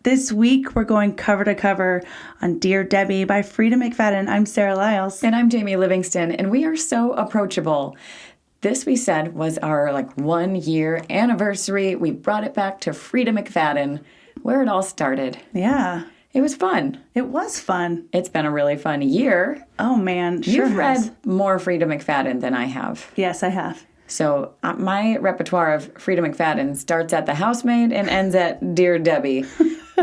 This week, we're going cover to cover on Dear Debbie by Freida McFadden. I'm Sarah Lyles. And I'm Jamie Livingston, and we are so approachable. This, we said, was our 1 year anniversary. We brought it back to Freida McFadden, where it all started. Yeah. It was fun. It was fun. It's been a really fun year. Oh, man. Sure You've has. read more Freida McFadden than I have. Yes, I have. So my repertoire of Freida McFadden starts at The Housemaid and ends at Dear Debbie.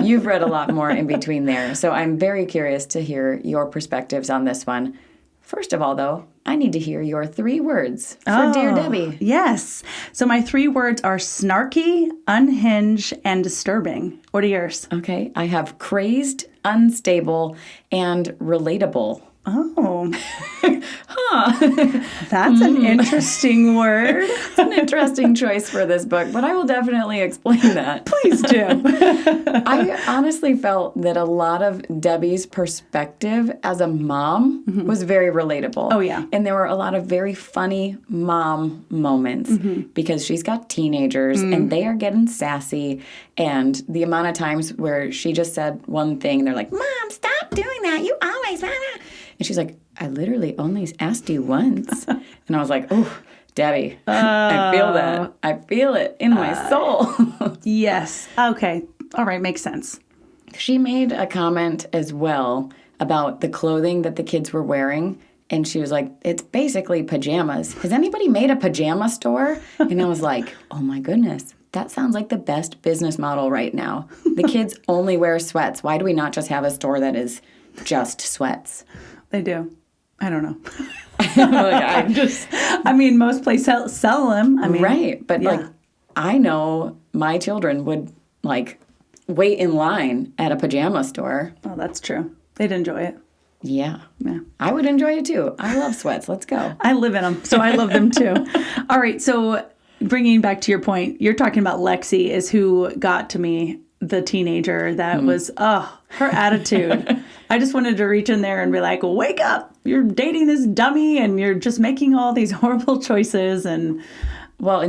You've read a lot more in between there. So I'm very curious to hear your perspectives on this one. First of all, though, I need to hear your 3 words for Dear Debbie. Yes. So my 3 words are snarky, unhinged, and disturbing. What are yours? Okay, I have crazed, unstable, and relatable. Oh. That's an interesting word. It's an interesting choice for this book, but I will definitely explain that. Please do. I honestly felt that a lot of Debbie's perspective as a mom was very relatable. Oh, yeah. And there were a lot of very funny mom moments because she's got teenagers and they are getting sassy. And the amount of times where she just said one thing and they're like, Mom, stop doing that. You always... And she's like, I literally only asked you once. And I was like, oh, Debbie, I feel that. I feel it in my soul. Yes. Okay. All right. Makes sense. She made a comment as well about the clothing that the kids were wearing. And she was like, it's basically pajamas. Has anybody made a pajama store? And I was like, oh, my goodness. That sounds like the best business model right now. The kids only wear sweats. Why do we not just have a store that is just sweats? They do. I don't know. Most places sell them. Right. But I know my children would wait in line at a pajama store. Oh, that's true. They'd enjoy it. Yeah. I would enjoy it too. I love sweats. Let's go. I live in them, so I love them too. All right. So bringing back to your point, you're talking about Lexi is who got to me, the teenager that was, her attitude. I just wanted to reach in there and be like, wake up. You're dating this dummy and you're just making all these horrible choices. And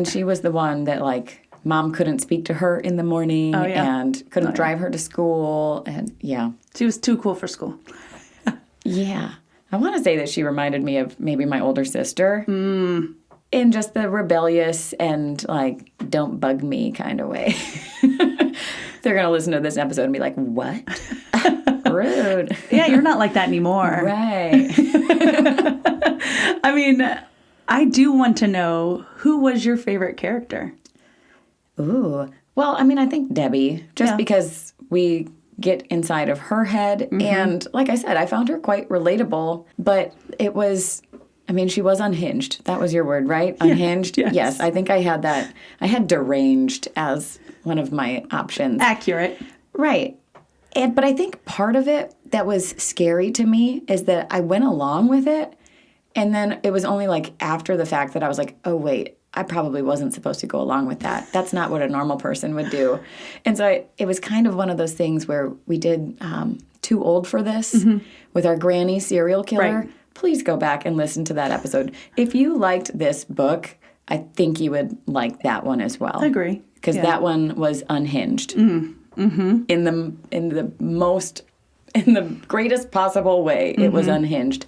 she was the one that mom couldn't speak to her in the morning and couldn't drive her to school. And she was too cool for school. Yeah. I want to say that she reminded me of maybe my older sister in just the rebellious and don't bug me kind of way. They're going to listen to this episode and be like, what? Rude. Yeah, you're not like that anymore. Right. I do want to know, who was your favorite character? Ooh. Well, I think Debbie, just because we get inside of her head. And like I said, I found her quite relatable, but it was... she was unhinged. That was your word, right? Unhinged? Yes. I think I had that. I had deranged as one of my options. Accurate. Right. But I think part of it that was scary to me is that I went along with it, and then it was only after the fact that I was like, oh, wait, I probably wasn't supposed to go along with that. That's not what a normal person would do. And so it was kind of one of those things where we did Too Old for This with our granny serial killer. Right. Please go back and listen to that episode. If you liked this book, I think you would like that one as well. I agree. Because that one was unhinged in the greatest possible way. It was unhinged.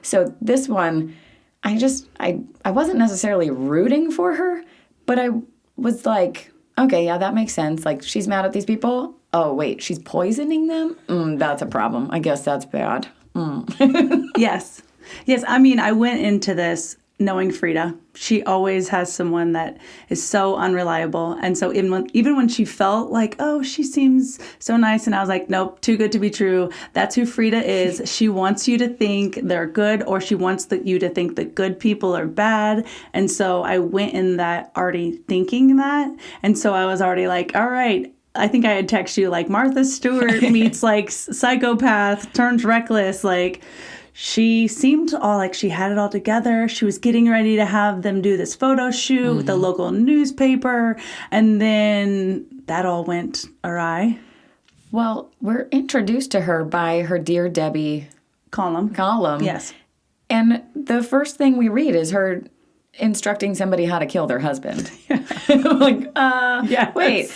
So this one, I wasn't necessarily rooting for her, but I was like, okay, yeah, that makes sense. She's mad at these people. Oh, wait, she's poisoning them? That's a problem. I guess that's bad. Yes. Yes, I went into this knowing Freida. She always has someone that is so unreliable. And so even when she felt like, oh, she seems so nice, and I was like, nope, too good to be true. That's who Freida is. She wants you to think they're good, or she wants you to think that good people are bad. And so I went in that already thinking that. And so I was already like, all right, I think I had texted you Martha Stewart meets psychopath, turns reckless, She seemed all she had it all together. She was getting ready to have them do this photo shoot with the local newspaper. And then that all went awry. Well, we're introduced to her by her Dear Debbie column. Yes. And the first thing we read is her instructing somebody how to kill their husband. Yes. Wait,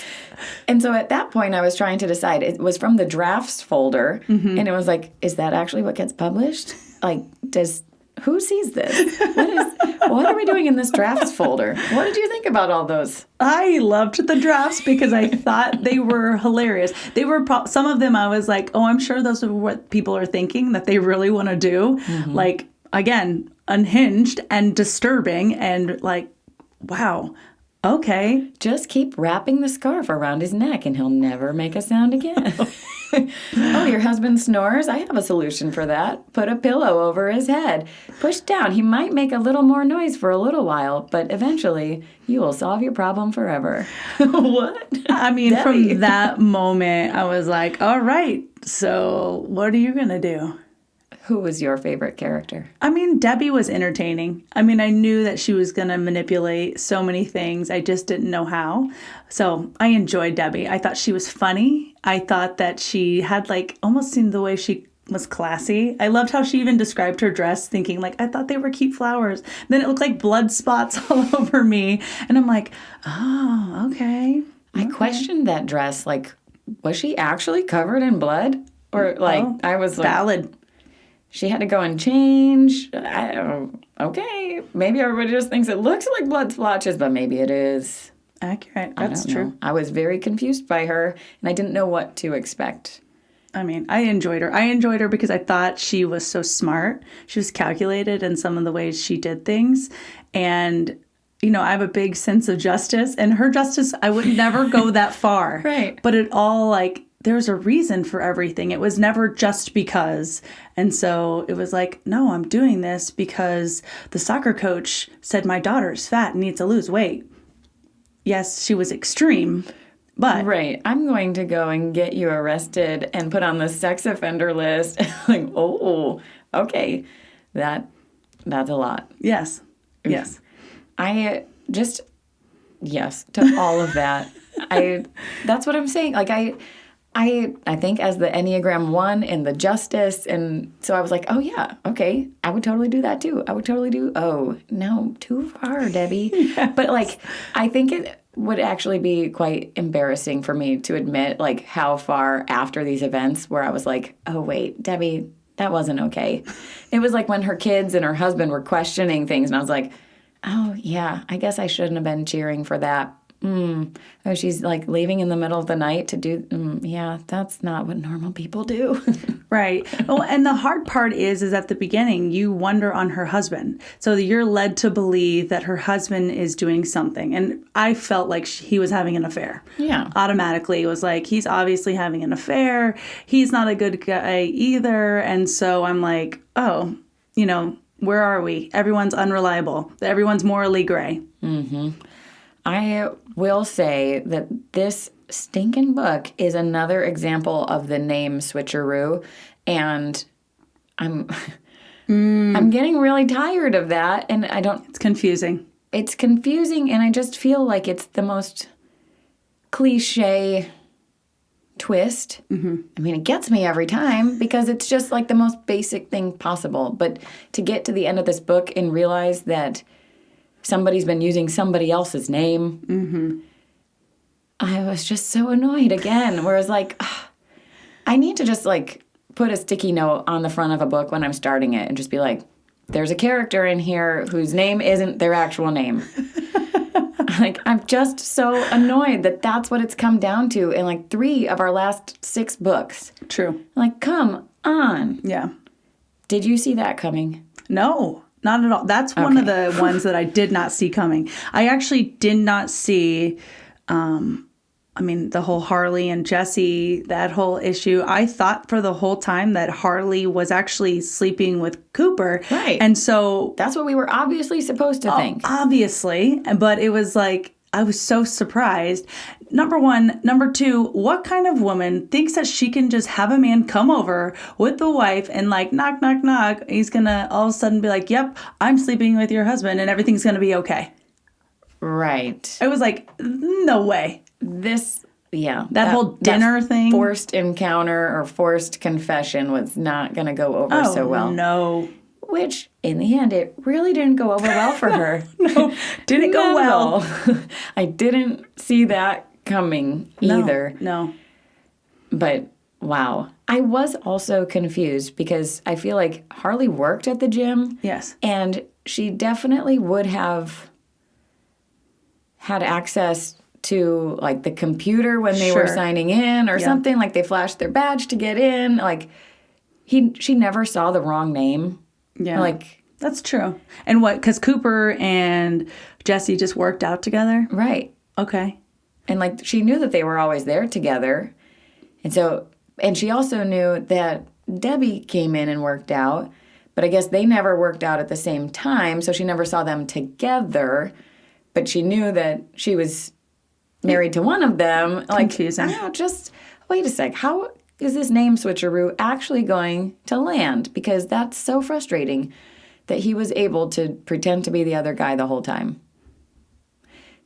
And so at that point, I was trying to decide. It was from the drafts folder, and it was like, is that actually what gets published? Like, who sees this? What are we doing in this drafts folder? What did you think about all those? I loved the drafts because I thought they were hilarious. They were some of them I was like, oh, I'm sure those are what people are thinking that they really want to do. Like, again, unhinged and disturbing and like, wow. Okay. Just keep wrapping the scarf around his neck and he'll never make a sound again. Oh, your husband snores? I have a solution for that. Put a pillow over his head. Push down. He might make a little more noise for a little while, but eventually you will solve your problem forever. What? I mean, from that moment, I was like, all right, so what are you going to do? Who was your favorite character? I mean, Debbie was entertaining. I mean, I knew that she was going to manipulate so many things. I just didn't know how. So I enjoyed Debbie. I thought she was funny. I thought that she had like almost seemed the way she was classy. I loved how she even described her dress, thinking like, I thought they were cute flowers. Then it looked like blood spots all over me. And I'm like, oh, okay. I questioned that dress. Like, was she actually covered in blood? Or like, I was like... Valid. She had to go and change. Okay, maybe everybody just thinks it looks like blood splotches, but maybe it is. Accurate. That's true. I was very confused by her, and I didn't know what to expect. I mean, I enjoyed her. I enjoyed her because I thought she was so smart. She was calculated in some of the ways she did things. And, you know, I have a big sense of justice. And her justice, I would never go that far. Right. But it all, like, there's a reason for everything. It was never just because. And so it was like, no, I'm doing this because the soccer coach said my daughter's fat and needs to lose weight. Yes, she was extreme, but... Right. I'm going to go and get you arrested and put on the sex offender list. Like, oh, okay. That's a lot. Yes. Yes. Yes, to all of that. That's what I'm saying. Like, I think as the Enneagram 1 and the justice, and so I was like, oh, yeah, okay, I would totally do that, too. I would totally do, oh, no, too far, Debbie. Yes. But, like, I think it would actually be quite embarrassing for me to admit, like, how far after these events where I was like, oh, wait, Debbie, that wasn't okay. It was like when her kids and her husband were questioning things, and I was like, oh, yeah, I guess I shouldn't have been cheering for that. Oh, she's like leaving in the middle of the night to do, yeah, that's not what normal people do. Right. Oh, and the hard part is at the beginning, you wonder on her husband. So you're led to believe that her husband is doing something. And I felt like he was having an affair. Yeah. Automatically. It was like, he's obviously having an affair. He's not a good guy either. And so I'm like, oh, you know, where are we? Everyone's unreliable. Everyone's morally gray. Mm-hmm. I will say that this stinking book is another example of the name switcheroo, and I'm getting really tired of that, and I don't... It's confusing. It's confusing, and I just feel like it's the most cliche twist. Mm-hmm. I mean, it gets me every time because it's just like the most basic thing possible, but to get to the end of this book and realize that somebody's been using somebody else's name. Mm-hmm. I was just so annoyed again, where I was like, I need to just like put a sticky note on the front of a book when I'm starting it and just be like, there's a character in here whose name isn't their actual name. Like, I'm just so annoyed that that's what it's come down to in like 3 of our last 6 books. True. Like, come on. Yeah. Did you see that coming? No. Not at all. That's one of the ones that I did not see coming. I actually did not see, the whole Harley and Jesse, that whole issue. I thought for the whole time that Harley was actually sleeping with Cooper. Right. And so... That's what we were obviously supposed to think. Obviously. But it was like, I was so surprised. Number 1. Number 2, what kind of woman thinks that she can just have a man come over with the wife and like, knock, knock, knock. He's going to all of a sudden be like, yep, I'm sleeping with your husband and everything's going to be okay. Right. I was like, no way. That whole dinner thing. Forced encounter or forced confession was not going to go over so well. No. Which, in the end, it really didn't go over well for her. No, didn't go well. I didn't see that coming either. No. But wow. I was also confused because I feel like Harley worked at the gym. Yes. And she definitely would have had access to like the computer when they were signing in or something. Like they flashed their badge to get in. Like she never saw the wrong name. Yeah. Like that's true. And what, because Cooper and Jesse just worked out together? Right. Okay. And like she knew that they were always there together. And she also knew that Debbie came in and worked out, but I guess they never worked out at the same time, so she never saw them together. But she knew that she was married to one of them. Like, confusing. Just wait a sec. How is this name switcheroo actually going to land? Because that's so frustrating that he was able to pretend to be the other guy the whole time.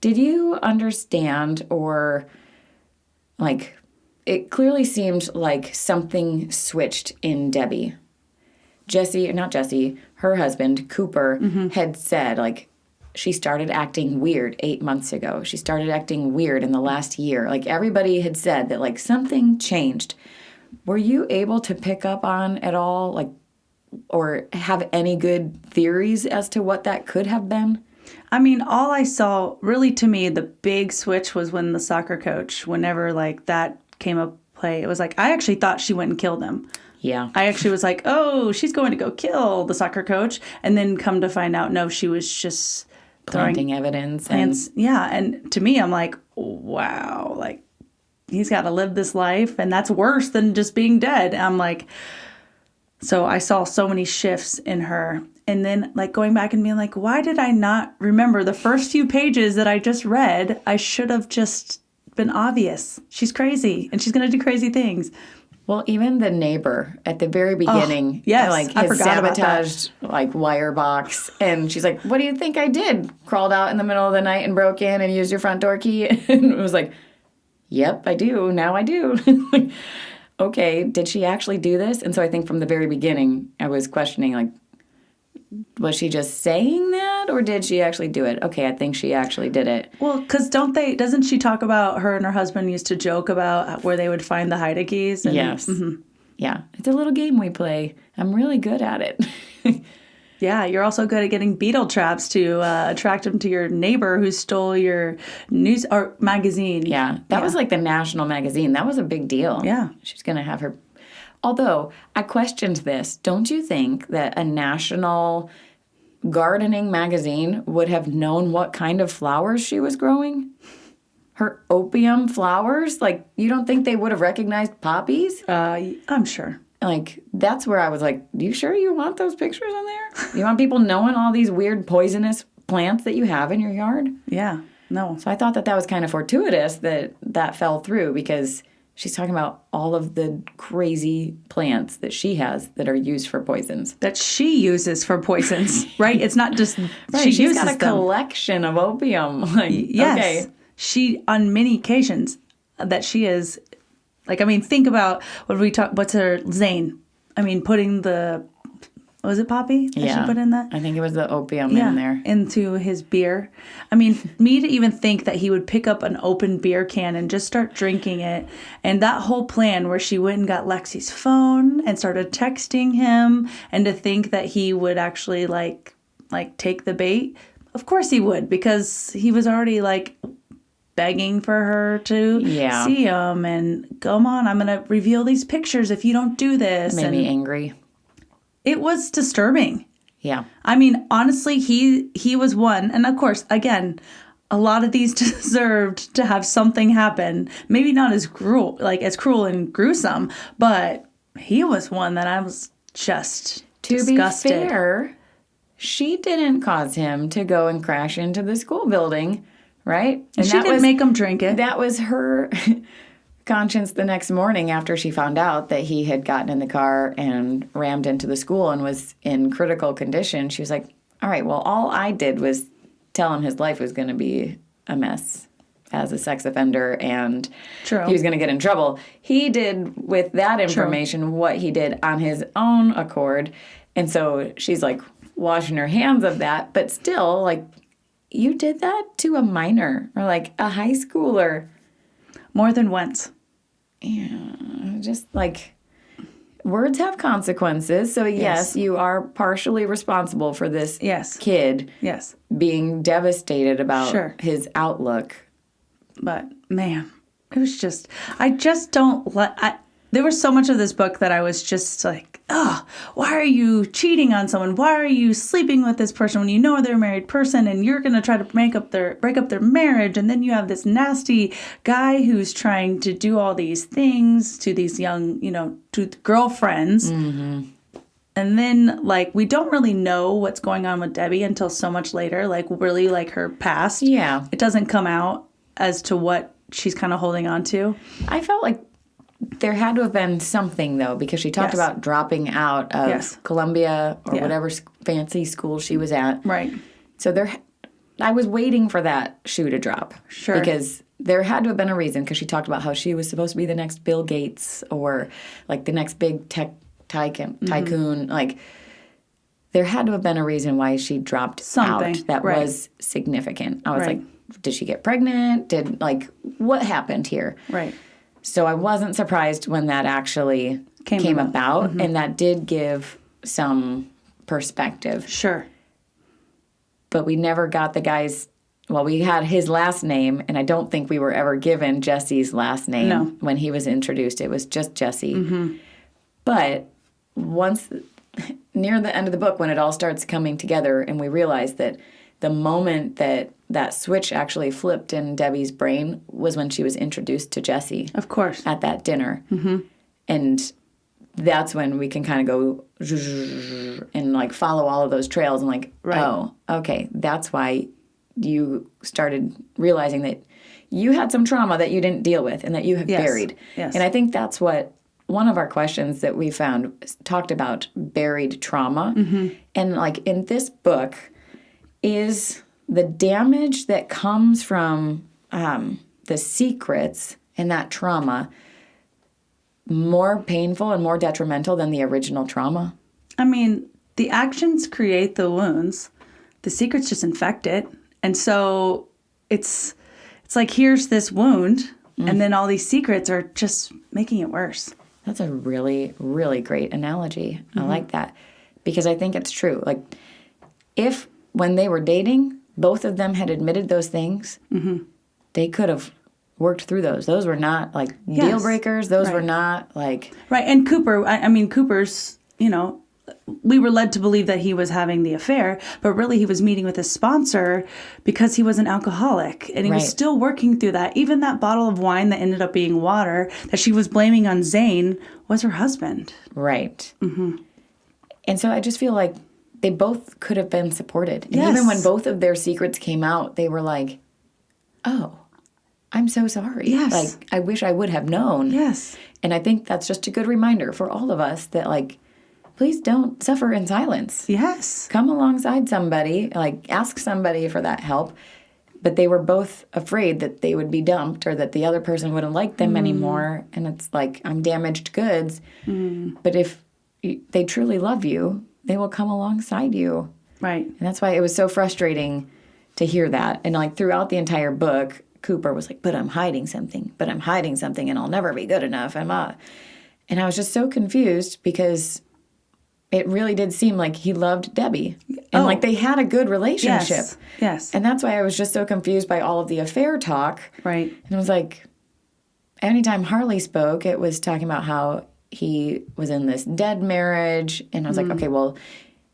Did you understand or, like, it clearly seemed like something switched in Debbie. Her husband, Cooper, had said, like, she started acting weird 8 months ago. She started acting weird in the last year. Like, everybody had said that, like, something changed. Were you able to pick up on at all, like, or have any good theories as to what that could have been? I mean, all I saw, really to me, the big switch was when the soccer coach, whenever, like, that came up play, it was like, I actually thought she went and killed him. Yeah. I actually was like, oh, she's going to go kill the soccer coach. And then come to find out, no, she was just planting evidence. And to me, I'm like, wow, like, he's got to live this life. And that's worse than just being dead. I'm like, so I saw so many shifts in her. And then, like, going back and being like, why did I not remember the first few pages that I just read? I should have just been obvious. She's crazy, and she's going to do crazy things. Well, even the neighbor at the very beginning, like, I his forgot sabotaged, like, wire box. And she's like, what do you think I did? Crawled out in the middle of the night and broke in and used your front door key? And it was like, yep, I do. Now I do. Okay, did she actually do this? And so I think from the very beginning, I was questioning, like, was she just saying that, or did she actually do it? Okay, I think she actually did it. Well, because doesn't she talk about her and her husband used to joke about where they would find the hide keys? And, yes. Yeah, it's a little game we play. I'm really good at it. Yeah, you're also good at getting beetle traps to attract them to your neighbor who stole your news or magazine. Yeah, that was like the national magazine. That was a big deal. Yeah. She's going to have her... Although, I questioned this. Don't you think that a national gardening magazine would have known what kind of flowers she was growing? Her opium flowers? Like, you don't think they would have recognized poppies? I'm sure. Like, that's where I was like, you sure you want those pictures on there? You want people knowing all these weird poisonous plants that you have in your yard? Yeah, no. So I thought that was kind of fortuitous that fell through, because she's talking about all of the crazy plants that she has that are used for poisons. That she uses for poisons, right? It's not just right, she's uses got a collection of opium. Like, yes. Okay. She, on many occasions, that she is... Like, I mean, think about what's her, Zane? I mean, putting was it poppy that she put in that? I think it was the opium in there. Into his beer. I mean, me to even think that he would pick up an open beer can and just start drinking it. And that whole plan where she went and got Lexi's phone and started texting him, and to think that he would actually, like take the bait. Of course he would, because he was already, like, begging for her to see him and come on, I'm going to reveal these pictures if you don't do this. It made me angry. It was disturbing. Yeah. I mean, honestly, he was one. And of course, again, a lot of these deserved to have something happen. Maybe not as cruel and gruesome, but he was one that I was just disgusted. To be fair, she didn't cause him to go and crash into the school building. Right? And she didn't make him drink it. That was her conscience the next morning after she found out that he had gotten in the car and rammed into the school and was in critical condition. She was like, all right, well, all I did was tell him his life was going to be a mess as a sex offender, and he was going to get in trouble. He did, with that information, what he did on his own accord. And so she's, like, washing her hands of that. But still, like... You did that to a minor or, like, a high schooler. More than once. Yeah, just like words have consequences. So yes, you are partially responsible for this kid being devastated about his outlook. But man, it was just, I just don't there was so much of this book that I was just like, oh, why are you cheating on someone? Why are you sleeping with this person when you know they're a married person and you're going to try to break up their marriage? And then you have this nasty guy who's trying to do all these things to these young, to girlfriends. Mm-hmm. And then, like, we don't really know what's going on with Debbie until so much later, like, really, like, her past. Yeah. It doesn't come out as to what she's kind of holding on to. I felt like there had to have been something, though, because she talked about dropping out of Columbia or whatever fancy school she was at. Right. So I was waiting for that shoe to drop. Sure. Because there had to have been a reason, because she talked about how she was supposed to be the next Bill Gates or, like, the next big tech tycoon. Mm-hmm. Like, there had to have been a reason why she dropped out that was significant. I was like, did she get pregnant? What happened here? Right. So I wasn't surprised when that actually came about, and that did give some perspective. Sure. But we never got the guy's, we had his last name, and I don't think we were ever given Jesse's last name when he was introduced. It was just Jesse. Mm-hmm. But once, near the end of the book, when it all starts coming together, and we realize that the moment that switch actually flipped in Debbie's brain was when she was introduced to Jesse. Of course. At that dinner. Mm-hmm. And that's when we can kind of go and, like, follow all of those trails and, like, oh, okay, that's why you started realizing that you had some trauma that you didn't deal with and that you have buried. Yes. And I think that's what one of our questions that we found talked about buried trauma. Mm-hmm. And, like, in this book is the damage that comes from the secrets and that trauma more painful and more detrimental than the original trauma? I mean, the actions create the wounds. The secrets just infect it. And so it's like, here's this wound, and then all these secrets are just making it worse. That's a really, really great analogy. Mm-hmm. I like that. Because I think it's true. Like, if when they were dating, both of them had admitted those things, they could have worked through those. Those were not, like, deal breakers. Those were not, like... Right, and Cooper, Cooper's, we were led to believe that he was having the affair, but really he was meeting with his sponsor because he was an alcoholic, and he was still working through that. Even that bottle of wine that ended up being water that she was blaming on Zane was her husband. Right. Mm-hmm. And so I just feel like they both could have been supported. And even when both of their secrets came out, they were like, oh, I'm so sorry. Yes. Like, I wish I would have known. Yes. And I think that's just a good reminder for all of us that, like, please don't suffer in silence. Yes. Come alongside somebody, like, ask somebody for that help. But they were both afraid that they would be dumped or that the other person wouldn't like them anymore. And it's like, I'm damaged goods. But if they truly love you, they will come alongside you. Right. And that's why it was so frustrating to hear that. And, like, throughout the entire book, Cooper was like, but I'm hiding something, and I'll never be good enough. And I was just so confused because it really did seem like he loved Debbie. And, like, they had a good relationship. Yes. And that's why I was just so confused by all of the affair talk. Right. And it was like, anytime Harley spoke, it was talking about how he was in this dead marriage. And I was like, okay, well,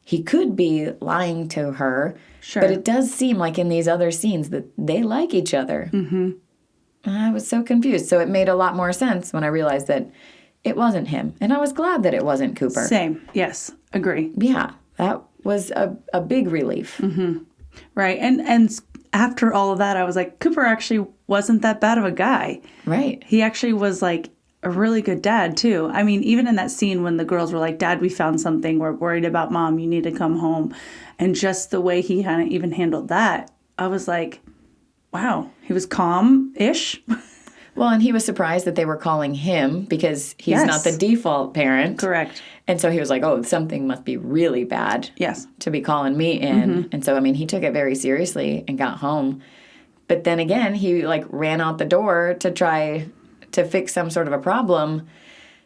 he could be lying to her. Sure. But it does seem like in these other scenes that they like each other. Mm-hmm. I was so confused. So it made a lot more sense when I realized that it wasn't him. And I was glad that it wasn't Cooper. Same. Yes. Agree. Yeah. That was a big relief. Mm-hmm. Right. And after all of that, I was like, Cooper actually wasn't that bad of a guy. Right. He actually was, like, a really good dad, too. I mean, even in that scene when the girls were like, Dad, we found something. We're worried about Mom. You need to come home. And just the way he kind of even handled that, I was like, wow, he was calm-ish. Well, and he was surprised that they were calling him because he's not the default parent. Correct. And so he was like, oh, something must be really bad to be calling me in. Mm-hmm. And so, I mean, he took it very seriously and got home. But then again, he like ran out the door to try to fix some sort of a problem.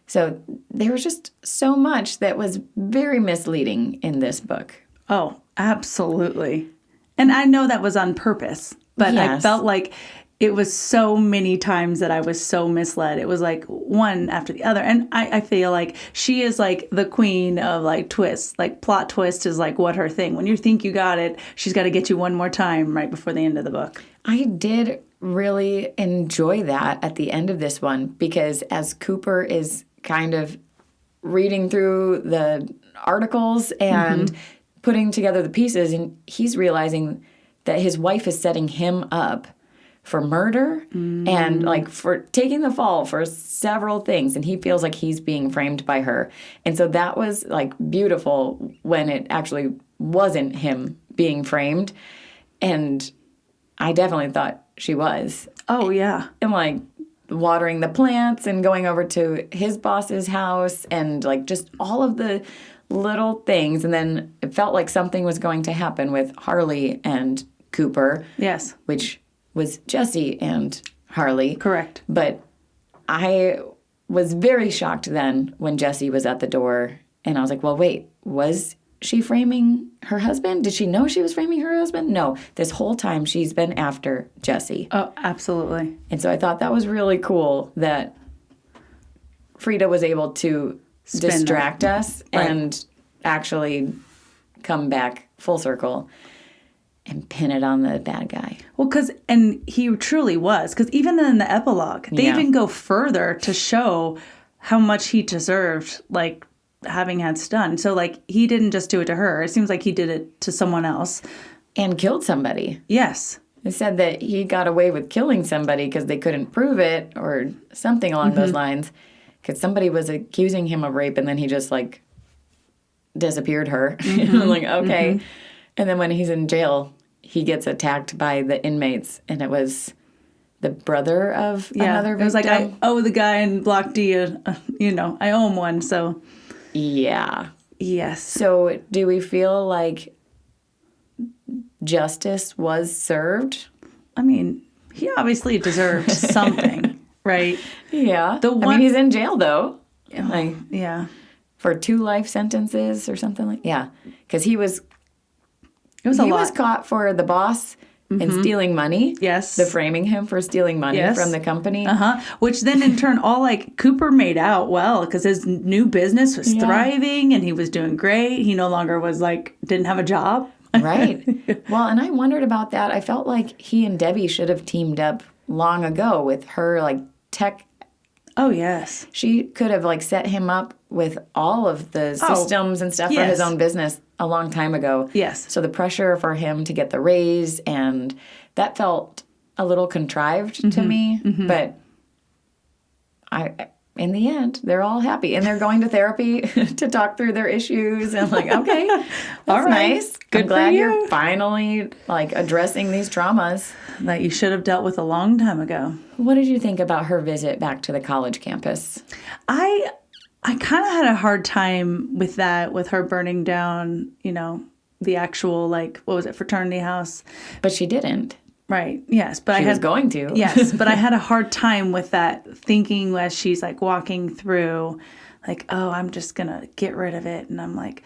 So there was just so much that was very misleading in this book. Oh, absolutely. And I know that was on purpose, but I felt like it was so many times that I was so misled. It was like one after the other. And I feel like she is like the queen of like twists. Like plot twist is like what her thing. When you think you got it, she's got to get you one more time right before the end of the book. I did really enjoy that at the end of this one because as Cooper is kind of reading through the articles and putting together the pieces, and he's realizing that his wife is setting him up for murder and like for taking the fall for several things, and he feels like he's being framed by her. And so that was like beautiful when it actually wasn't him being framed, and I definitely thought she was. Oh yeah. And like watering the plants and going over to his boss's house and like just all of the little things. And then it felt like something was going to happen with Harley and Cooper. Yes. Which was Jesse and Harley. Correct. But I was very shocked then when Jesse was at the door. And I was like, well, wait, was she framing her husband? Did she know she was framing her husband? No. This whole time she's been after Jesse. Oh, absolutely. And so I thought that was really cool that Freida was able to distract us and actually come back full circle and pin it on the bad guy. Well, and he truly was. Because even in the epilogue, they even go further to show how much he deserved, like, having had stun. So, like, he didn't just do it to her. It seems like he did it to someone else. And killed somebody. Yes. It said that he got away with killing somebody because they couldn't prove it or something along those lines. Because somebody was accusing him of rape and then he just, like, disappeared her. I'm like, okay. And then when he's in jail, he gets attacked by the inmates, and it was the brother of another victim. It was like, I owe the guy in Block D, I owe him one, so. Yeah. Yes. So do we feel like justice was served? I mean, he obviously deserved something, right? Yeah. I mean, he's in jail, though. Like, yeah. For 2 life sentences or something like. Yeah. Because he was caught for the boss and stealing money. Yes. The framing him for stealing money from the company. Which then in turn all like Cooper made out well because his new business was thriving and he was doing great. He no longer was like, didn't have a job. Right. Well, and I wondered about that. I felt like he and Debbie should have teamed up long ago with her like tech. Oh, yes. She could have like set him up with all of the systems and stuff for his own business a long time ago. Yes. So the pressure for him to get the raise, and that felt a little contrived to me. But in the end, they're all happy. And they're going to therapy to talk through their issues. And I'm like, okay, that's nice. Good I'm glad for you. you're finally like addressing these traumas. That you should have dealt with a long time ago. What did you think about her visit back to the college campus? I kind of had a hard time with that, with her burning down, the actual, like, what was it, fraternity house. But she didn't. Right, yes. But she was going to. Yes, but I had a hard time with that, thinking as she's, like, walking through, like, oh, I'm just going to get rid of it. And I'm like,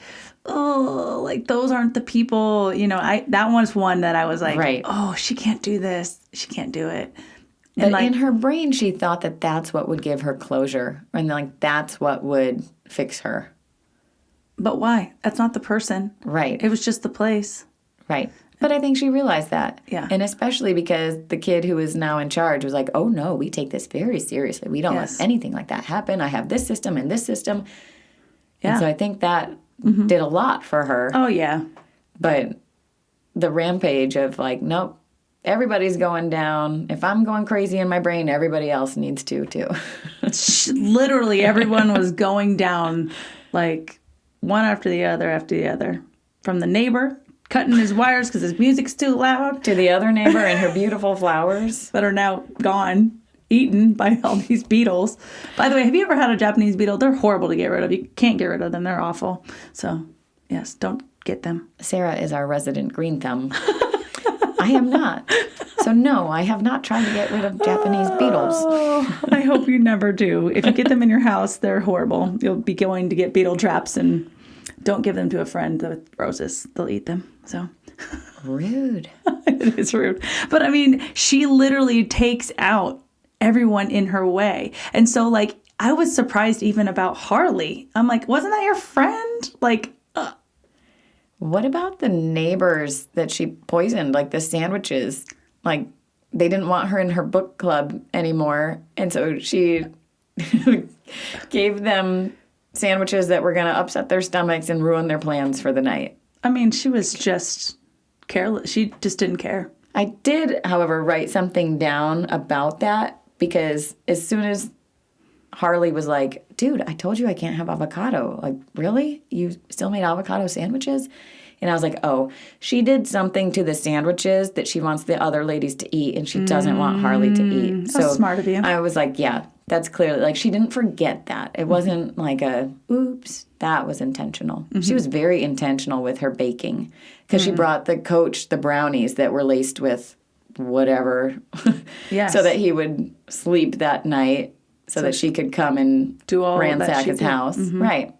oh, like, those aren't the people, that was one that I was like, oh, she can't do this. She can't do it. And but in her brain, she thought that that's what would give her closure. And, like, that's what would fix her. But why? That's not the person. Right. It was just the place. Right. But I think she realized that. Yeah. And especially because the kid who is now in charge was like, oh, no, we take this very seriously. We don't let anything like that happen. I have this system and this system. Yeah. And so I think that did a lot for her. Oh, yeah. But the rampage of like, nope, everybody's going down. If I'm going crazy in my brain, everybody else needs to, too. Literally, everyone was going down like one after the other. From the neighbor cutting his wires because his music's too loud. To the other neighbor and her beautiful flowers. That are now gone, eaten by all these beetles. By the way, have you ever had a Japanese beetle? They're horrible to get rid of. You can't get rid of them. They're awful. So, yes, don't get them. Sarah is our resident green thumb. I am not. So no, I have not tried to get rid of Japanese beetles. Oh, I hope you never do. If you get them in your house, they're horrible. You'll be going to get beetle traps, and don't give them to a friend with roses. They'll eat them. So rude. It is rude. But I mean, she literally takes out everyone in her way. And so like, I was surprised even about Harley. I'm like, wasn't that your friend? Like, what about the neighbors that she poisoned, like the sandwiches? Like, they didn't want her in her book club anymore. And so she gave them sandwiches that were going to upset their stomachs and ruin their plans for the night. I mean, she was just careless. She just didn't care. I did, however, write something down about that because as soon as Harley was like, dude, I told you I can't have avocado. Like, really? You still made avocado sandwiches? And I was like, oh, she did something to the sandwiches that she wants the other ladies to eat, and she doesn't want Harley to eat. That's smart of you. I was like, yeah, that's clearly, like, she didn't forget that. It wasn't like a, oops, that was intentional. She was very intentional with her baking because she brought the coach the brownies that were laced with whatever Yes. so that he would sleep that night. So that she could come and do all ransack his house. Right.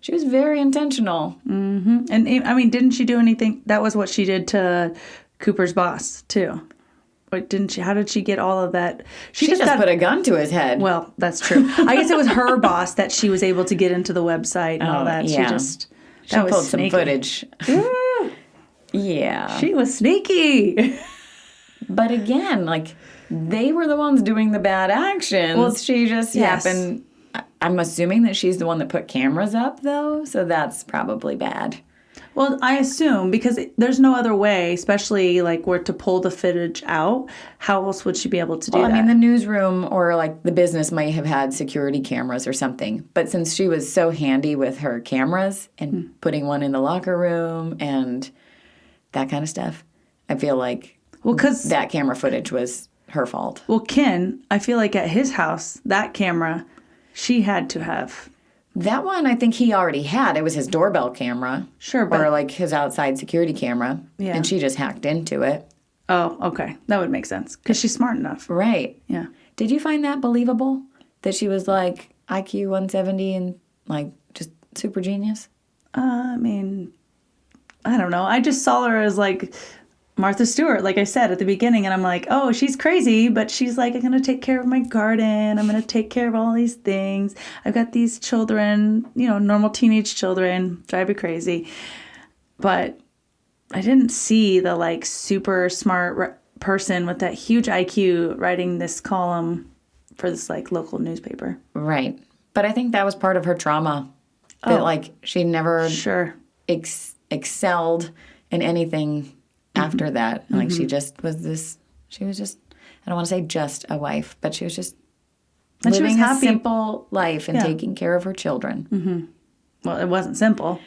She was very intentional. Mm-hmm. And I mean, didn't she do anything? That was what she did to Cooper's boss, too. Wait, didn't she? How did she get all of that? She just put a gun to his head. Well, that's true. I guess it was her boss that she was able to get into the website and all that. Yeah. She pulled some footage. Yeah. She was sneaky. But again, like, they were the ones doing the bad actions. Well, she just happened. I'm assuming that she's the one that put cameras up, though, so that's probably bad. Well, I assume, because there's no other way, especially, like, where to pull the footage out. How else would she be able to do that? I mean, the newsroom or, like, the business might have had security cameras or something. But since she was so handy with her cameras and putting one in the locker room and that kind of stuff, I feel like that camera footage was her fault. Well, Ken, I feel like at his house, that camera, she had to have. That one I think he already had. It was his doorbell camera. Sure, but... Or like his outside security camera. Yeah. And she just hacked into it. Oh, okay. That would make sense. Because she's smart enough. Right. Yeah. Did you find that believable? That she was like IQ 170 and like just super genius? I mean, I don't know. I just saw her as like... Martha Stewart, like I said at the beginning, and I'm like, oh, she's crazy, but she's like, I'm going to take care of my garden. I'm going to take care of all these things. I've got these children, normal teenage children, drive me crazy. But I didn't see the like super smart person with that huge IQ writing this column for this like local newspaper. Right. But I think that was part of her trauma. That like she never excelled in anything after that. Like she just was I don't want to say just a wife, but she was just living a simple life and taking care of her children. Mm-hmm. Well, it wasn't simple.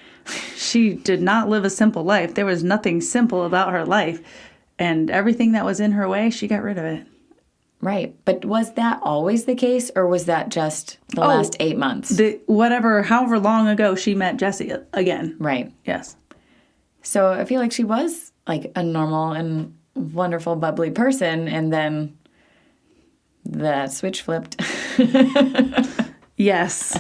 She did not live a simple life. There was nothing simple about her life. And everything that was in her way, she got rid of it. Right. But was that always the case, or was that just the last 8 months? However long ago she met Jesse again. Right. Yes. So I feel like she was like a normal and wonderful, bubbly person, and then that switch flipped. Yes,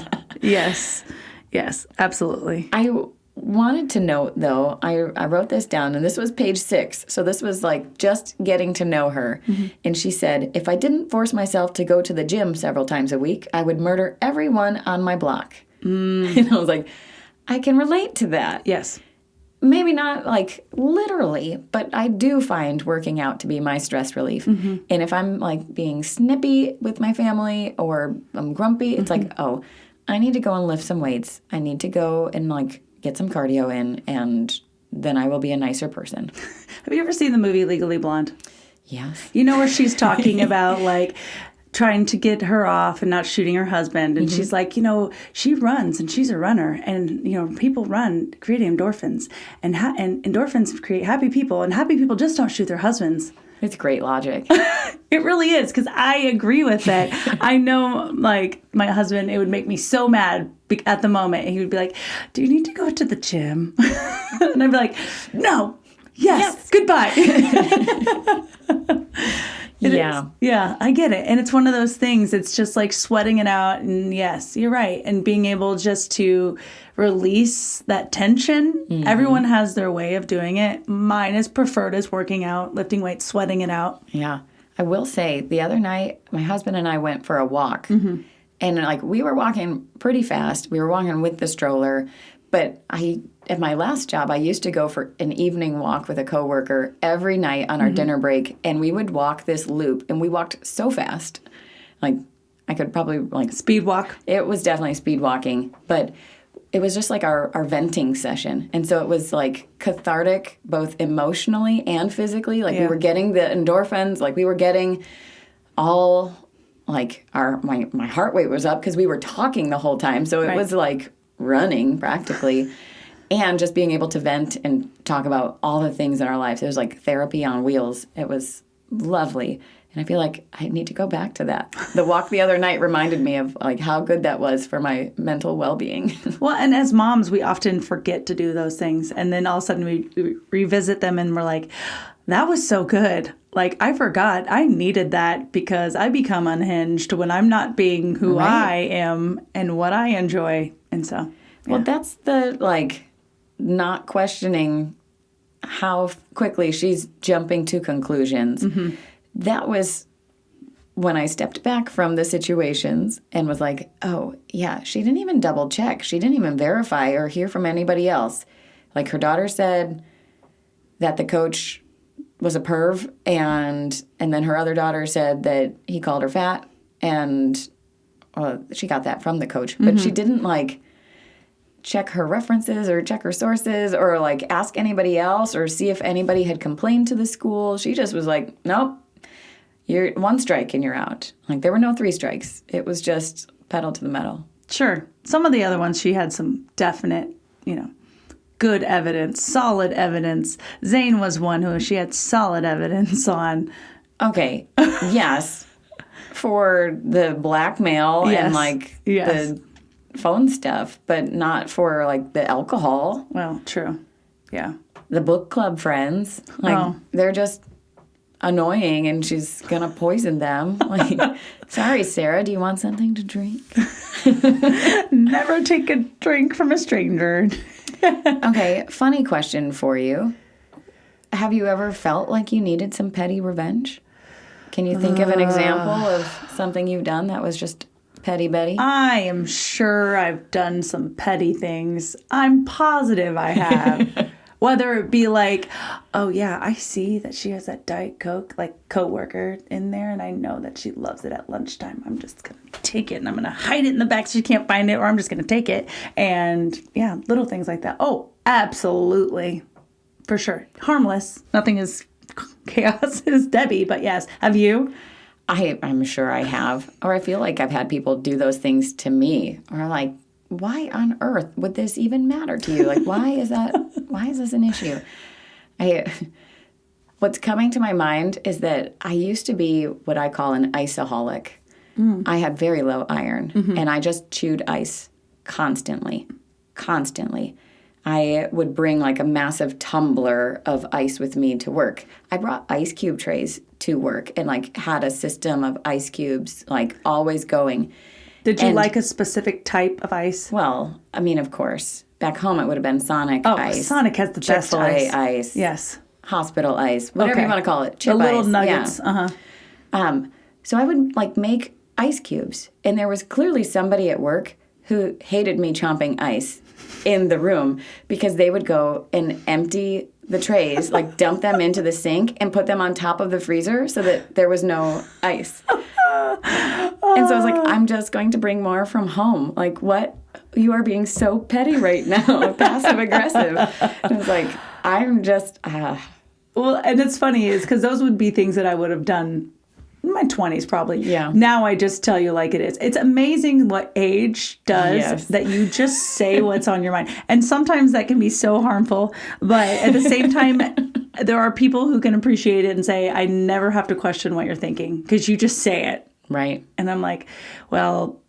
absolutely. I wanted to note, though, I wrote this down, and this was page 6, so this was like just getting to know her. Mm-hmm. And she said, if I didn't force myself to go to the gym several times a week, I would murder everyone on my block. And I was like, I can relate to that. Yes. Maybe not like literally, but I do find working out to be my stress relief. Mm-hmm. And if I'm like being snippy with my family or I'm grumpy, it's like, oh, I need to go and lift some weights. I need to go and like get some cardio in, and then I will be a nicer person. Have you ever seen the movie Legally Blonde? Yes. You know where she's talking about like trying to get her off and not shooting her husband. And she's like, she runs and she's a runner. And, people run, creating endorphins. And endorphins create happy people. And happy people just don't shoot their husbands. It's great logic. It really is, because I agree with it. I know, like, my husband, it would make me so mad at the moment. He would be like, do you need to go to the gym? And I'd be like, no. Yes. Goodbye. Yeah. Yeah, I get it. And it's one of those things. It's just like sweating it out. And yes, you're right. And being able just to release that tension. Mm-hmm. Everyone has their way of doing it. Mine is preferred as working out, lifting weights, sweating it out. Yeah. I will say the other night, my husband and I went for a walk. Mm-hmm. And like we were walking pretty fast. We were walking with the stroller. But at my last job, I used to go for an evening walk with a coworker every night on our dinner break, and we would walk this loop, and we walked so fast. Like, I could probably, like... Speed walk? It was definitely speed walking, but it was just like our venting session. And so it was, like, cathartic, both emotionally and physically. Like, we were getting the endorphins, like, we were getting all, like, my heart rate was up because we were talking the whole time. So it was, like... running practically, and just being able to vent and talk about all the things in our lives. It was like therapy on wheels. It was lovely. And I feel like I need to go back to that. The walk the other night reminded me of like how good that was for my mental well-being. Well, and as moms, we often forget to do those things. And then all of a sudden we revisit them and we're like, that was so good. Like, I forgot I needed that because I become unhinged when I'm not being who I am and what I enjoy. And so, well, that's the, like, not questioning how quickly she's jumping to conclusions. Mm-hmm. That was when I stepped back from the situations and was like, oh, yeah, she didn't even double check. She didn't even verify or hear from anybody else. Like, her daughter said that the coach was a perv, and then her other daughter said that he called her fat, and she got that from the coach. But she didn't, like, check her references or check her sources or, like, ask anybody else or see if anybody had complained to the school. She just was like, nope, you're 1 strike and you're out. Like, there were no 3 strikes. It was just pedal to the metal. Sure. Some of the other ones, she had some definite, good evidence, solid evidence. Zane was one who she had solid evidence on. Okay. Yes. For the blackmail and, like, the phone stuff, but not for, like, the alcohol. Well, true. Yeah. The book club friends. Like, they're just annoying, and she's going to poison them. Like, sorry, Sarah, do you want something to drink? Never take a drink from a stranger. Okay, funny question for you. Have you ever felt like you needed some petty revenge? Can you think of an example of something you've done that was just petty Betty? I am sure I've done some petty things. I'm positive I have. Whether it be like, oh yeah, I see that she has that Diet Coke, like, coworker in there, and I know that she loves it at lunchtime. I'm just going to take it, and I'm going to hide it in the back so she can't find it, or I'm just going to take it. And yeah, little things like that. Oh, absolutely. For sure. Harmless. Nothing as chaos as Debbie, but yes. Have you? I'm sure I have. Or I feel like I've had people do those things to me. Or like, why on earth would this even matter to you? Like, why is this an issue? What's coming to my mind is that I used to be what I call an iceaholic. I had very low iron, and I just chewed ice constantly. I would bring, like, a massive tumbler of ice with me to work. I brought ice cube trays to work and, like, had a system of ice cubes, like, always going. Did you like a specific type of ice? Well, I mean, of course. Back home, it would have been Sonic ice. Oh, Sonic has the best Chick-fil-A ice. Yes. Hospital ice. Whatever you want to call it. Chip the little ice. nuggets. Yeah. So I would, like, make ice cubes. And there was clearly somebody at work who hated me chomping ice in the room because they would go and empty the trays, like, dump them into the sink and put them on top of the freezer so that there was no ice. And so I was like, I'm just going to bring more from home. Like, what? You are being so petty right now, passive aggressive. And I was like, I'm just... Well, and it's funny is because those would be things that I would have done in my 20s probably. Yeah. Now I just tell you like it is. It's amazing what age does that you just say what's on your mind. And sometimes that can be so harmful. But at the same time, there are people who can appreciate it and say, I never have to question what you're thinking because you just say it. Right. And I'm like, well,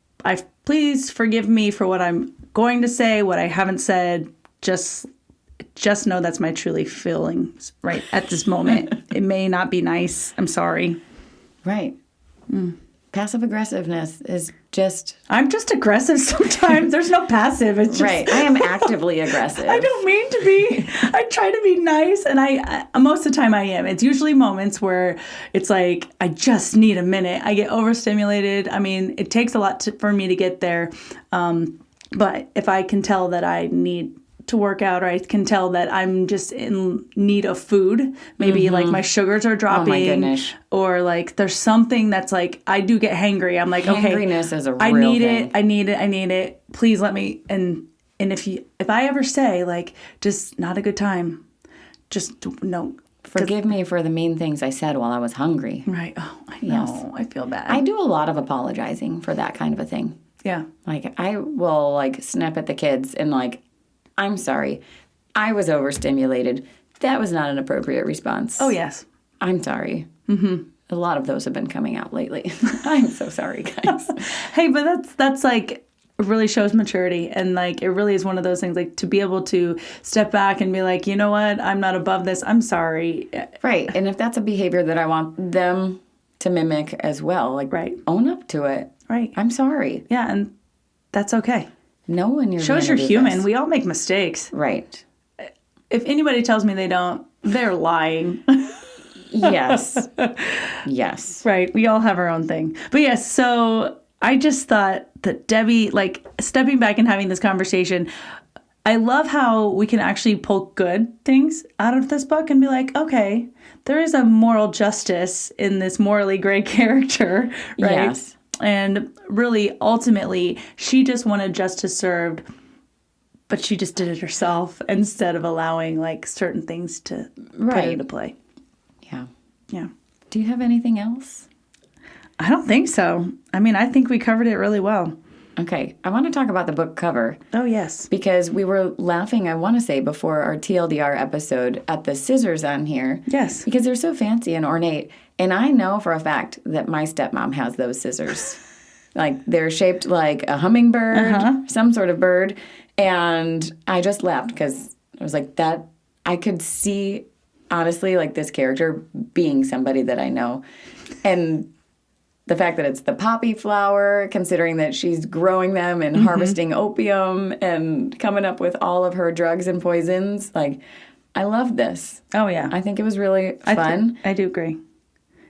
please forgive me for what I'm going to say, what I haven't said. Just just know that's my truly feelings right at this moment. It may not be nice. I'm sorry. Right. Passive aggressiveness is just... I'm just aggressive sometimes. There's no passive. It's just... Right. I am actively aggressive. I don't mean to be. I try to be nice, and I most of the time I am. It's usually moments where it's like, I just need a minute. I get overstimulated. I mean, it takes a lot for me to get there. But if I can tell that I need to work out, or I can tell that I'm just in need of food, maybe like my sugars are dropping, oh my goodness, or like there's something that's like, I do get hangry. I'm like, okay, hangriness is a real I need thing. it. I need it. I need it. Please let me. And if I ever say like, just not a good time, just no. Forgive me for the mean things I said while I was hungry. Right. Oh, I know. Yes. I feel bad. I do a lot of apologizing for that kind of a thing. Yeah. Like I will like snap at the kids and like, I'm sorry. I was overstimulated. That was not an appropriate response. Oh, yes. I'm sorry. Mm-hmm. A lot of those have been coming out lately. I'm so sorry, guys. Hey, but that's like, it really shows maturity. And like, it really is one of those things, like to be able to step back and be like, you know what? I'm not above this. I'm sorry. Right. And if that's a behavior that I want them to mimic as well, like own up to it. Right. I'm sorry. Yeah. And that's okay. No one shows you're human. This. We all make mistakes. Right. If anybody tells me they don't, they're lying. Yes. Yes. Right. We all have our own thing. But yes, so I just thought that Debbie, like stepping back and having this conversation, I love how we can actually pull good things out of this book and be like, okay, there is a moral justice in this morally gray character, right? Yes. And really, ultimately, she just wanted justice served, but she just did it herself instead of allowing like certain things to put into play. Yeah. Yeah. Do you have anything else? I don't think so. I mean, I think we covered it really well. Okay. I want to talk about the book cover. Oh, yes. Because we were laughing, I want to say, before our TLDR episode at the scissors on here. Yes. Because they're so fancy and ornate. And I know for a fact that my stepmom has those scissors. Like, they're shaped like a hummingbird, some sort of bird. And I just laughed because I was like, that, I could see, honestly, like this character being somebody that I know. And the fact that it's the poppy flower, considering that she's growing them and harvesting opium and coming up with all of her drugs and poisons. Like, I love this. Oh, yeah. I think it was really fun. I do agree.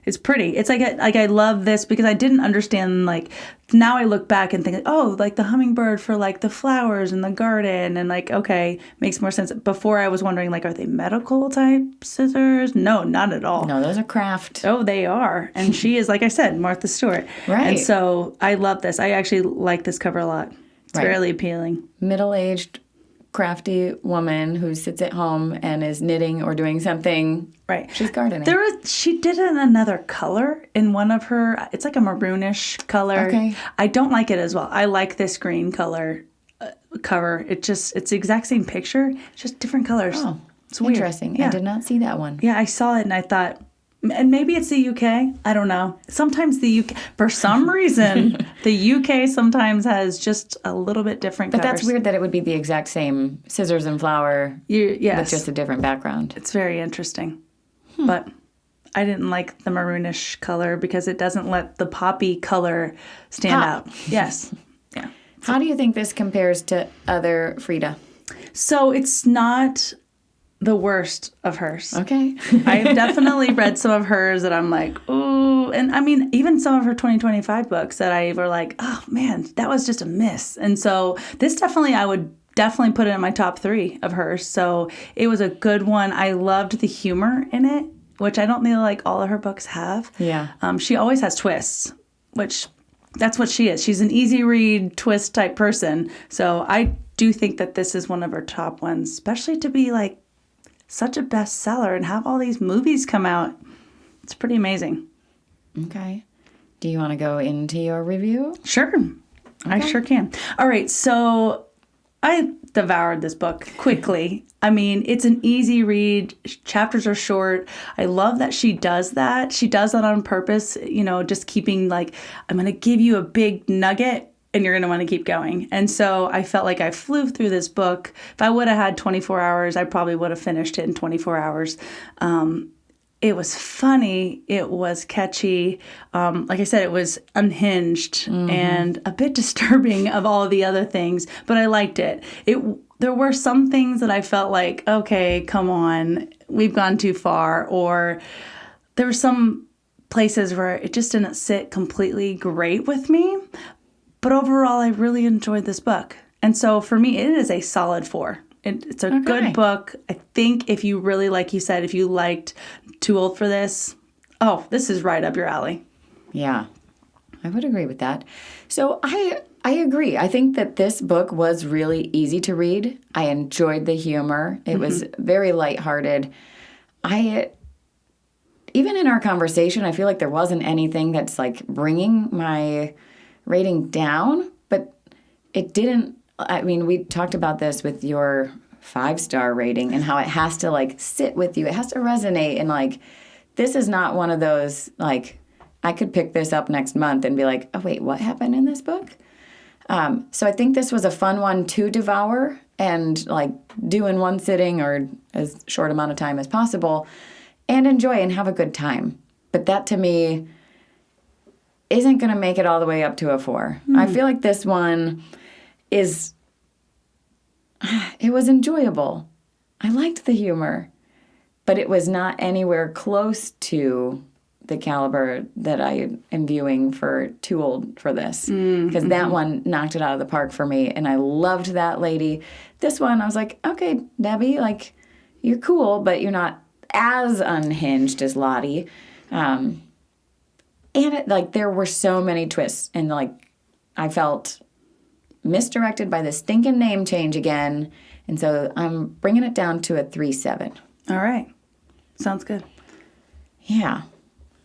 It's pretty. It's like I love this because I didn't understand, like, now I look back and think, oh, like the hummingbird for like the flowers in the garden, and like, okay, makes more sense. Before I was wondering, like, are they medical type scissors? No, not at all. No, those are craft. Oh, they are. And she is, like I said, Martha Stewart. Right. And so I love this. I actually like this cover a lot. It's fairly appealing. Middle-aged, crafty woman who sits at home and is knitting or doing something. Right. She's gardening. She did it in another color in one of her, it's like a maroonish color. Okay. I don't like it as well. I like this green color cover. It's the exact same picture. It's just different colors. Oh, it's weird. Interesting. Yeah. I did not see that one. Yeah, I saw it and I thought, and maybe it's the UK. I don't know. Sometimes the UK, for some reason, the UK sometimes has just a little bit different covers. But that's weird that it would be the exact same scissors and flower yes. with just a different background. It's very interesting. But I didn't like the maroonish color because it doesn't let the poppy color stand out. Yes. Yeah. How do you think this compares to other Freida? So it's not the worst of hers. Okay. I've definitely read some of hers that I'm like, ooh. And I mean, even some of her 2025 books that I were like, oh man, that was just a miss. And so this I would definitely put it in my top 3 of hers. So it was a good one. I loved the humor in it, which I don't feel like all of her books have. Yeah. She always has twists, which that's what she is. She's an easy read twist type person. So I do think that this is one of her top ones, especially to be like such a bestseller and have all these movies come out. It's pretty amazing. Okay. Do you want to go into your review? Sure. Okay. I sure can. All right. So I devoured this book quickly. I mean, it's an easy read. Chapters are short. I love that she does that. She does that on purpose, just keeping like, I'm going to give you a big nugget and you're going to want to keep going. And so I felt like I flew through this book. If I would have had 24 hours, I probably would have finished it in 24 hours. It was funny. It was catchy. Like I said, it was unhinged and a bit disturbing of all the other things, but I liked it. There were some things that I felt like, okay, come on, we've gone too far. Or there were some places where it just didn't sit completely great with me. But overall, I really enjoyed this book. And so for me, it is a solid 4. It's a good book. I think if you really, like you said, if you liked Too Old for This, this is right up your alley. Yeah, I would agree with that. So I agree. I think that this book was really easy to read. I enjoyed the humor. It was very lighthearted. Even in our conversation, I feel like there wasn't anything that's like bringing my rating down, but it didn't. I mean, we talked about this with your 5-star rating and how it has to like sit with you. It has to resonate. And like, this is not one of those, like, I could pick this up next month and be like, oh, wait, what happened in this book? So I think this was a fun one to devour and like do in one sitting or as short amount of time as possible and enjoy and have a good time. But that to me isn't going to make it all the way up to a 4. I feel like this one it was enjoyable. I liked the humor, but it was not anywhere close to the caliber that I am viewing for Too Old for This. Because that one knocked it out of the park for me, and I loved that lady. This one, I was like, okay, Debbie, like, you're cool, but you're not as unhinged as Lottie. And there were so many twists, and like, I felt misdirected by the stinking name change again. And so I'm bringing it down to a 3.7. All right. Sounds good. Yeah.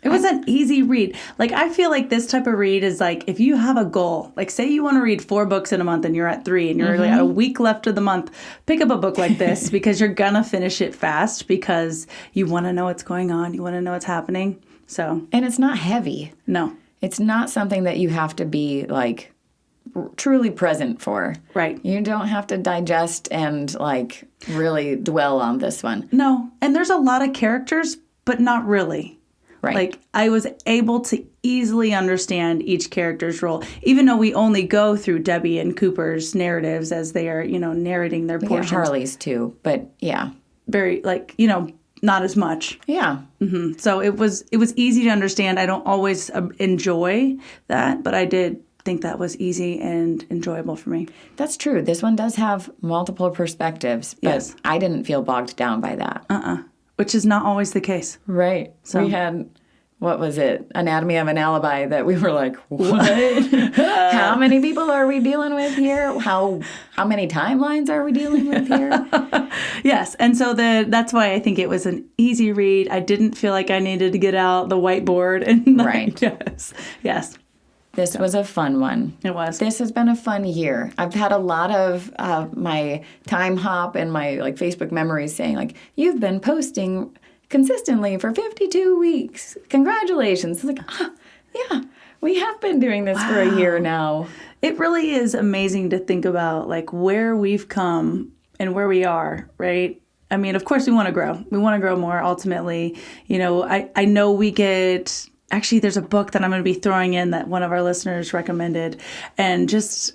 It was an easy read. Like, I feel like this type of read is like, if you have a goal, like say you want to read 4 books in a month and you're at 3 and you're like at a week left of the month, pick up a book like this because you're going to finish it fast because you want to know what's going on. You want to know what's happening. So. And it's not heavy. No. It's not something that you have to be like truly present for. Right. You don't have to digest and like really dwell on this one. No. And there's a lot of characters, but not really. Right. Like, I was able to easily understand each character's role, even though we only go through Debbie and Cooper's narratives as they are, narrating their portions. Harley's too, but yeah. Very, like, not as much. Yeah. Mm-hmm. So it was easy to understand. I don't always enjoy that, but I did think that was easy and enjoyable for me. That's true. This one does have multiple perspectives, but yes. I didn't feel bogged down by that. Which is not always the case. Right. So we had, what was it? Anatomy of an Alibi that we were like, what? How many people are we dealing with here? How many timelines are we dealing with here? Yes. And so that's why I think it was an easy read. I didn't feel like I needed to get out the whiteboard. And right. Yes. This was a fun one. It was. This has been a fun year. I've had a lot of my time hop and my Facebook memories saying you've been posting consistently for 52 weeks. Congratulations. It's yeah, we have been doing this for a year now. It really is amazing to think about where we've come and where we are, right? I mean, of course we want to grow. We want to grow more ultimately. I know we get... Actually, there's a book that I'm going to be throwing in that one of our listeners recommended. And just,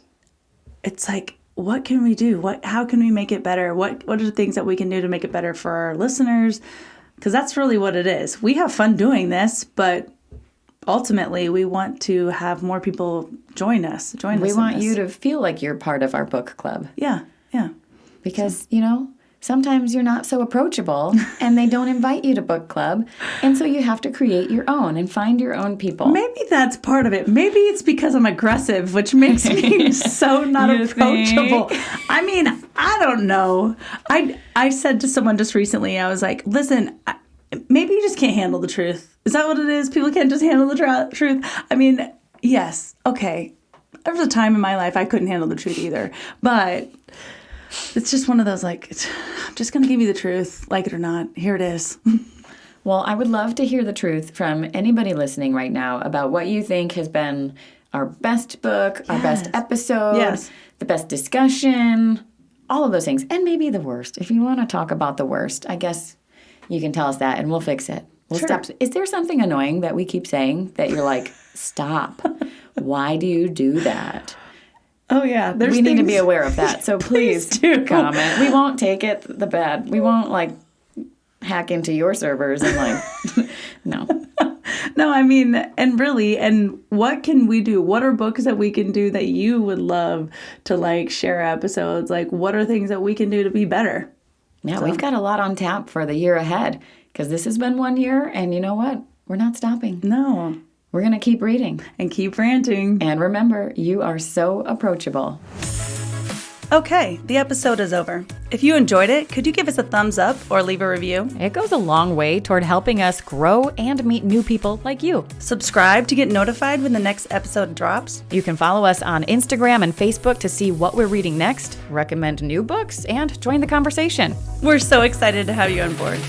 it's what can we do? How can we make it better? What are the things that we can do to make it better for our listeners? Because that's really what it is. We have fun doing this, but ultimately we want to have more people join us. We want you to feel like you're part of our book club. Yeah. Because, sometimes you're not so approachable and they don't invite you to book club. And so you have to create your own and find your own people. Maybe that's part of it. Maybe it's because I'm aggressive, which makes me so not approachable. I mean, I don't know. I said to someone just recently, I was like, listen, maybe you just can't handle the truth. Is that what it is? People can't just handle the truth? I mean, yes. Okay. There was a time in my life I couldn't handle the truth either. But... it's just one of those, I'm just going to give you the truth, like it or not. Here it is. Well, I would love to hear the truth from anybody listening right now about what you think has been our best book, our best episode, the best discussion, all of those things. And maybe the worst. If you want to talk about the worst, I guess you can tell us that and we'll fix it. We'll stop. Is there something annoying that we keep saying that you're like, stop? Why do you do that? Oh, yeah. We need to be aware of that. So please do comment. We won't take it the bad. We won't, hack into your servers and, no. No, I mean, and what can we do? What are books that we can do that you would love to, share episodes? What are things that we can do to be better? Yeah, we've got a lot on tap for the year ahead because this has been 1 year, and you know what? We're not stopping. No. We're going to keep reading. And keep ranting. And remember, you are so approachable. Okay, the episode is over. If you enjoyed it, could you give us a thumbs up or leave a review? It goes a long way toward helping us grow and meet new people like you. Subscribe to get notified when the next episode drops. You can follow us on Instagram and Facebook to see what we're reading next, recommend new books, and join the conversation. We're so excited to have you on board.